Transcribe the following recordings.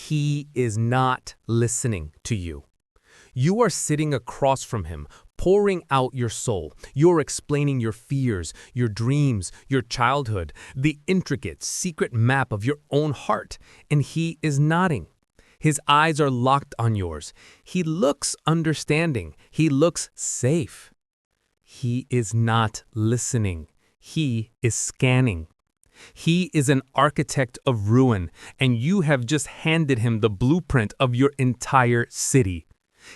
He is not listening to you. You are sitting across from him, pouring out your soul. You're explaining your fears, your dreams, your childhood, the intricate, secret map of your own heart, and he is nodding. His eyes are locked on yours. He looks understanding. He looks safe. He is not listening. He is scanning. He is an architect of ruin, and you have just handed him the blueprint of your entire city.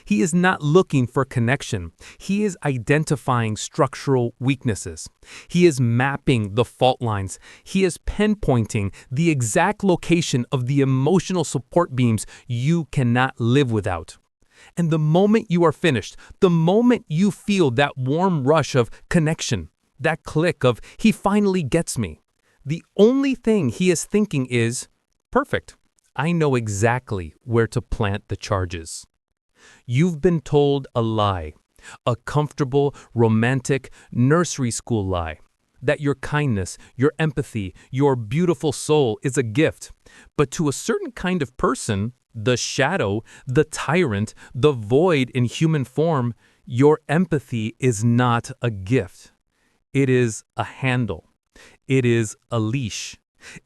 He is not looking for connection. He is identifying structural weaknesses. He is mapping the fault lines. He is pinpointing the exact location of the emotional support beams you cannot live without. And the moment you are finished, the moment you feel that warm rush of connection, that click of "he finally gets me," the only thing he is thinking is, "Perfect. I know exactly where to plant the charges." You've been told a lie, a comfortable, romantic, nursery school lie, that your kindness, your empathy, your beautiful soul is a gift. But to a certain kind of person, the shadow, the tyrant, the void in human form, your empathy is not a gift. It is a handle. It is a leash.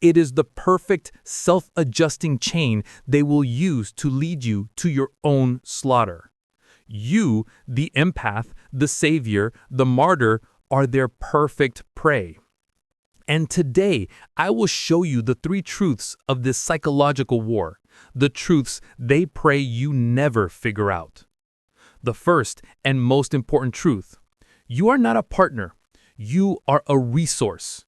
It is the perfect self-adjusting chain they will use to lead you to your own slaughter. You, the empath, the savior, the martyr, are their perfect prey. And today, I will show you the 3 truths of this psychological war, the truths they pray you never figure out. The first and most important truth: you are not a partner. You are a resource.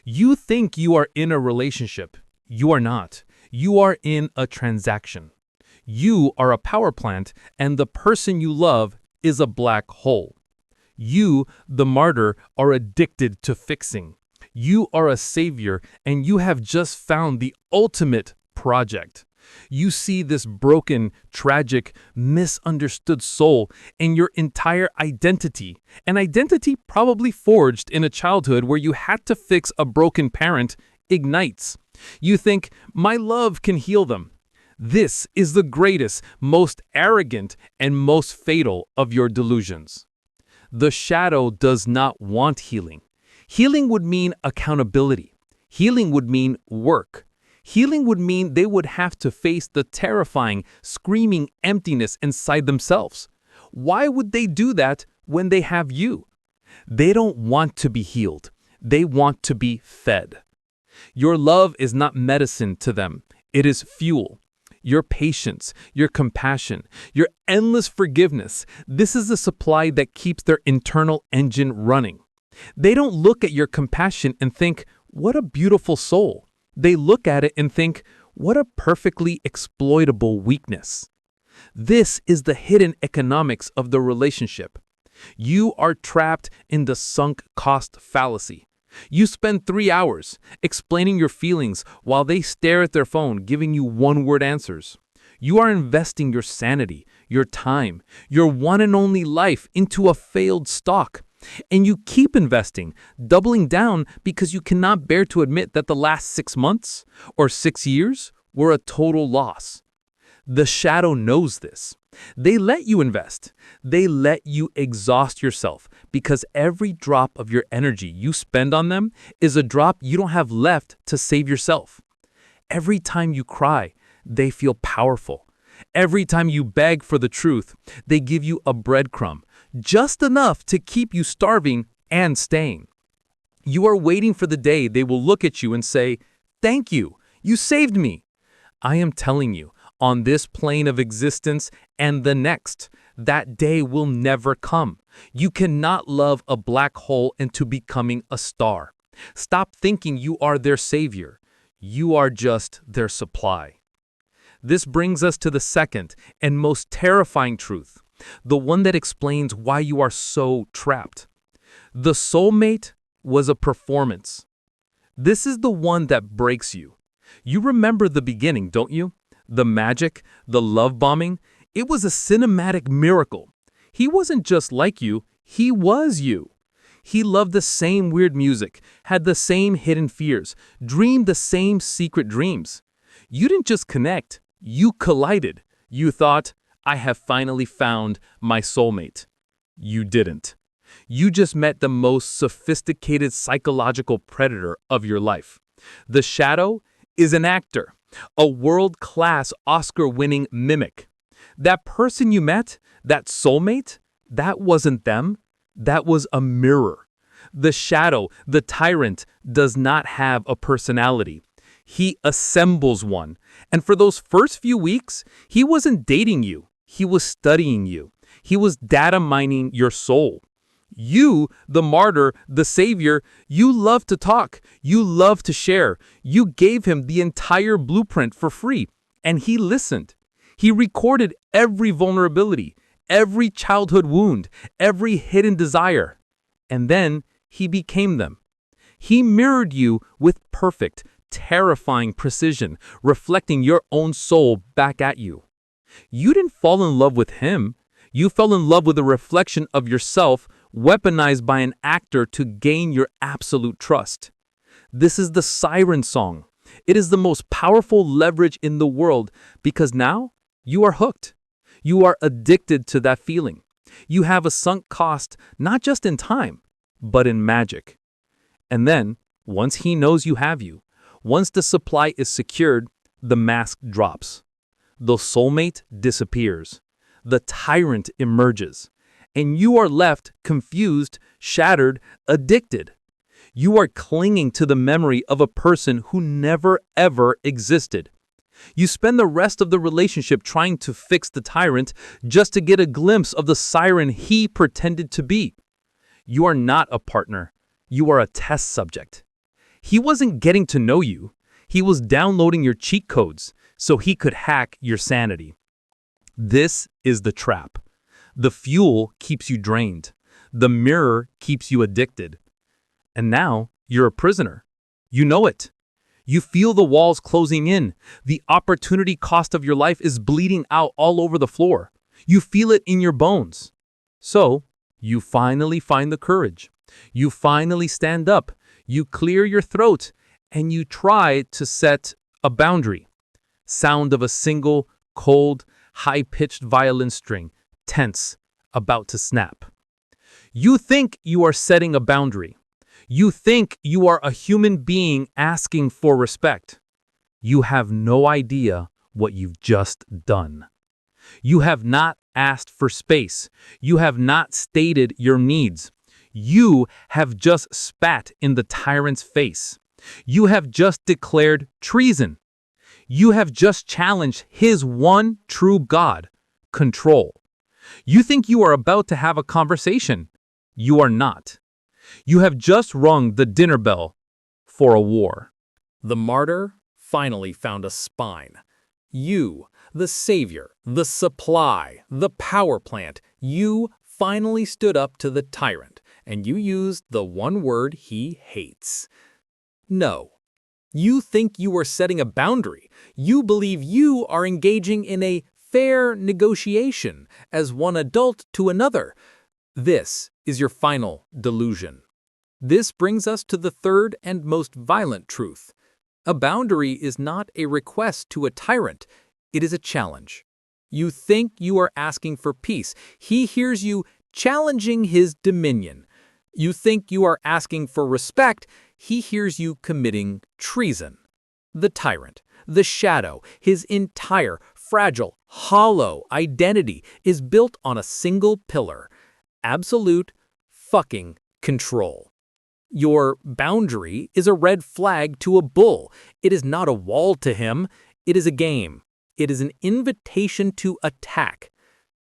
You think you are in a relationship. You are not. You are in a transaction. You are a power plant, and the person you love is a black hole. You, the martyr, are addicted to fixing. You are a savior, and you have just found the ultimate project. You see this broken, tragic, misunderstood soul, and your entire identity, an identity probably forged in a childhood where you had to fix a broken parent, ignites. You think, "My love can heal them." This is the greatest, most arrogant, and most fatal of your delusions. The shadow does not want healing. Healing would mean accountability. Healing would mean work. Healing would mean they would have to face the terrifying, screaming emptiness inside themselves. Why would they do that when they have you? They don't want to be healed. They want to be fed. Your love is not medicine to them. It is fuel. Your patience, your compassion, your endless forgiveness, this is the supply that keeps their internal engine running. They don't look at your compassion and think, "What a beautiful soul." They look at it and think, "What a perfectly exploitable weakness." This is the hidden economics of the relationship. You are trapped in the sunk cost fallacy. You spend 3 hours explaining your feelings while they stare at their phone, giving you one-word answers. You are investing your sanity, your time, your one and only life into a failed stock. And you keep investing, doubling down because you cannot bear to admit that the last 6 months or 6 years were a total loss. The shadow knows this. They let you invest. They let you exhaust yourself because every drop of your energy you spend on them is a drop you don't have left to save yourself. Every time you cry, they feel powerful. Every time you beg for the truth, they give you a breadcrumb, just enough to keep you starving and staying. You are waiting for the day they will look at you and say, "Thank you, you saved me." I am telling you, on this plane of existence and the next, that day will never come. You cannot love a black hole into becoming a star. Stop thinking you are their savior. You are just their supply. This brings us to the second and most terrifying truth, the one that explains why you are so trapped. The soulmate was a performance. This is the one that breaks you. You remember the beginning, don't you? The magic, the love bombing. It was a cinematic miracle. He wasn't just like you, he was you. He loved the same weird music, had the same hidden fears, dreamed the same secret dreams. You didn't just connect, You collided. You thought, I have finally found my soulmate. You didn't. You just met the most sophisticated psychological predator of your life. The shadow is an actor, a world-class Oscar-winning mimic. That person you met, that soulmate, that wasn't them. That was a mirror. The shadow, the tyrant, does not have a personality. He assembles one. And for those first few weeks, he wasn't dating you. He was studying you. He was data mining your soul. You, the martyr, the savior, you love to talk. You love to share. You gave him the entire blueprint for free. And he listened. He recorded every vulnerability, every childhood wound, every hidden desire. And then he became them. He mirrored you with perfect, terrifying precision, reflecting your own soul back at you. You didn't fall in love with him. You fell in love with a reflection of yourself, weaponized by an actor to gain your absolute trust. This is the siren song. It is the most powerful leverage in the world because now you are hooked. You are addicted to that feeling. You have a sunk cost, not just in time, but in magic. And then, once he knows you have you, once the supply is secured, the mask drops. The soulmate disappears. The tyrant emerges. And you are left confused, shattered, addicted. You are clinging to the memory of a person who never ever existed. You spend the rest of the relationship trying to fix the tyrant just to get a glimpse of the siren he pretended to be. You are not a partner. You are a test subject. He wasn't getting to know you. He was downloading your cheat codes so he could hack your sanity. This is the trap. The fuel keeps you drained. The mirror keeps you addicted. And now you're a prisoner. You know it. You feel the walls closing in. The opportunity cost of your life is bleeding out all over the floor. You feel it in your bones. So, you finally find the courage. You finally stand up. You clear your throat, and you try to set a boundary. Sound of a single, cold, high-pitched violin string, tense, about to snap. You think you are setting a boundary. You think you are a human being asking for respect. You have no idea what you've just done. You have not asked for space. You have not stated your needs. You have just spat in the tyrant's face. You have just declared treason. You have just challenged his one true God, control. You think you are about to have a conversation. You are not. You have just rung the dinner bell for a war. The martyr finally found a spine. You, the savior, the supply, the power plant, you finally stood up to the tyrant, and you used the one word he hates. No. You think you are setting a boundary. You believe you are engaging in a fair negotiation as one adult to another. This is your final delusion. This brings us to the third and most violent truth. A boundary is not a request to a tyrant. It is a challenge. You think you are asking for peace. He hears you challenging his dominion. You think you are asking for respect. He hears you committing treason. The tyrant, the shadow, his entire fragile, hollow identity is built on a single pillar: absolute fucking control. Your boundary is a red flag to a bull. It is not a wall to him. It is a game. It is an invitation to attack.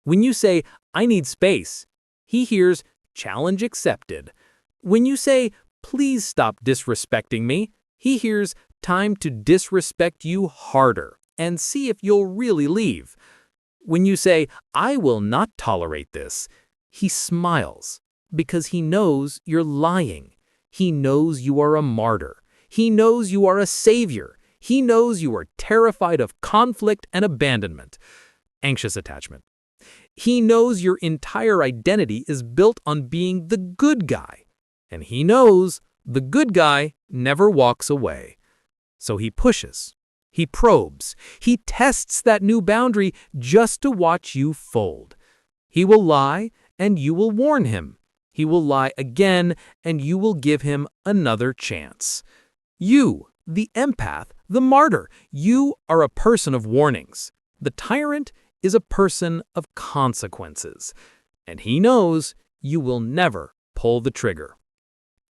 When you say, "I need space," he hears, "Challenge accepted." When you say, "Please stop disrespecting me," he hears, "Time to disrespect you harder and see if you'll really leave." When you say, "I will not tolerate this," he smiles because he knows you're lying. He knows you are a martyr. He knows you are a savior. He knows you are terrified of conflict and abandonment, anxious attachment. He knows your entire identity is built on being the good guy. And he knows the good guy never walks away. So he pushes. He probes. He tests that new boundary just to watch you fold. He will lie, and you will warn him. He will lie again, and you will give him another chance. You, the empath, the martyr, you are a person of warnings. The tyrant is a person of consequences. And he knows you will never pull the trigger.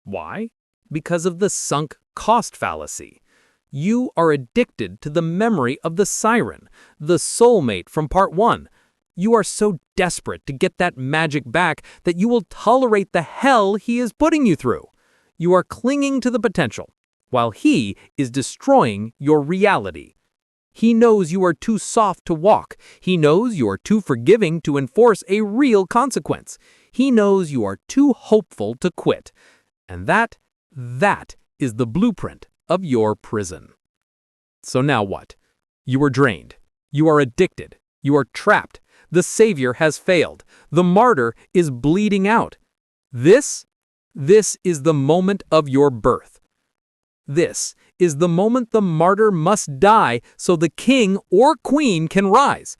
Why? Because of the sunk cost fallacy. You are addicted to the memory of the siren, the soulmate from part 1. You are so desperate to get that magic back that you will tolerate the hell he is putting you through. You are clinging to the potential, while he is destroying your reality. He knows you are too soft to walk. He knows you are too forgiving to enforce a real consequence. He knows you are too hopeful to quit. And that is the blueprint of your prison. So now what? You are drained. You are addicted. You are trapped. The savior has failed. The martyr is bleeding out. This is the moment of your birth. This is the moment the martyr must die so the king or queen can rise.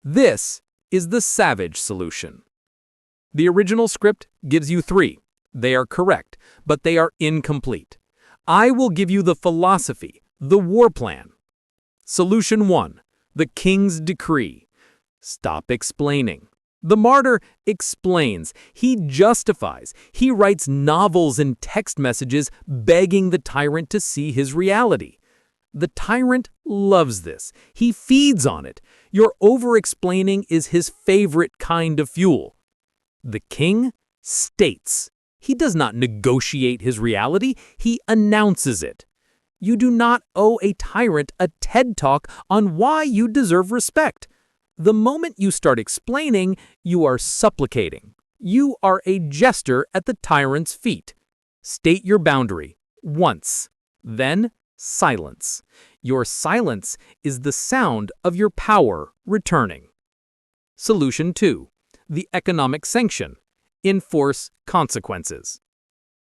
This is the savage solution. The original script gives you 3. They are correct, but they are incomplete. I will give you the philosophy, the war plan. Solution 1. The king's decree. Stop explaining. The martyr explains. He justifies. He writes novels and text messages begging the tyrant to see his reality. The tyrant loves this. He feeds on it. Your over-explaining is his favorite kind of fuel. The king states. He does not negotiate his reality. He announces it. You do not owe a tyrant a TED Talk on why you deserve respect. The moment you start explaining, you are supplicating. You are a jester at the tyrant's feet. State your boundary once, then silence. Your silence is the sound of your power returning. Solution 2. The economic sanction. Enforce consequences.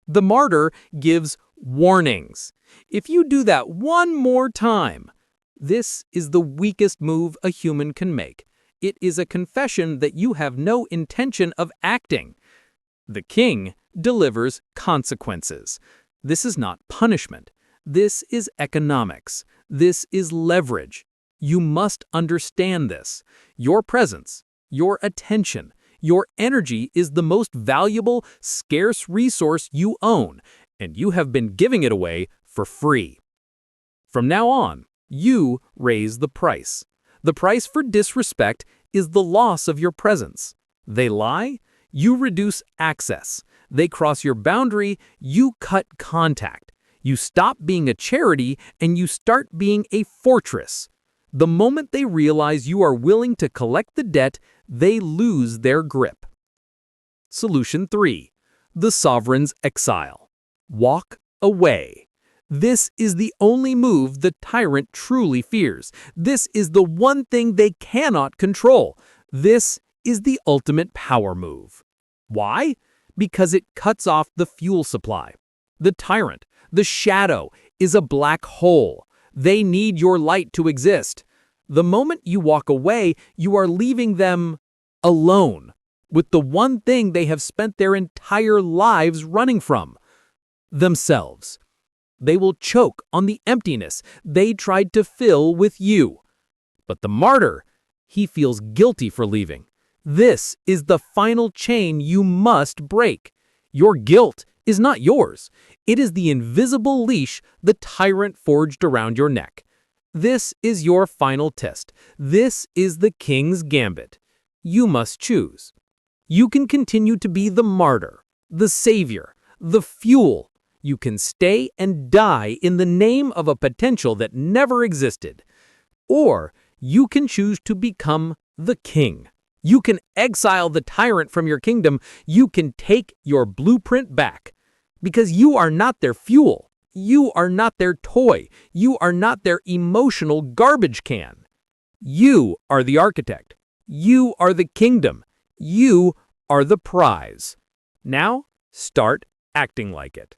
The martyr gives warnings. If you do that one more time, this is the weakest move a human can make. It is a confession that you have no intention of acting. The king delivers consequences. This is not punishment. This is economics. This is leverage. You must understand this. Your presence, your attention, your energy is the most valuable, scarce resource you own, and you have been giving it away for free. From now on, you raise the price. The price for disrespect is the loss of your presence. They lie, you reduce access. They cross your boundary, you cut contact. You stop being a charity and you start being a fortress. The moment they realize you are willing to collect the debt, they lose their grip. Solution 3. The sovereign's exile. Walk away. This is the only move the tyrant truly fears. This is the one thing they cannot control. This is the ultimate power move. Why? Because it cuts off the fuel supply. The tyrant, the shadow, is a black hole. They need your light to exist. The moment you walk away, you are leaving them alone with the one thing they have spent their entire lives running from: themselves. They will choke on the emptiness they tried to fill with you. But the martyr, he feels guilty for leaving. This is the final chain you must break. Your guilt is not yours. It is the invisible leash the tyrant forged around your neck. This is your final test. This is the king's gambit. You must choose. You can continue to be the martyr, the savior, the fuel. You can stay and die in the name of a potential that never existed. Or you can choose to become the king. You can exile the tyrant from your kingdom. You can take your blueprint back. Because you are not their fuel. You are not their toy. You are not their emotional garbage can. You are the architect. You are the kingdom. You are the prize. Now, start acting like it.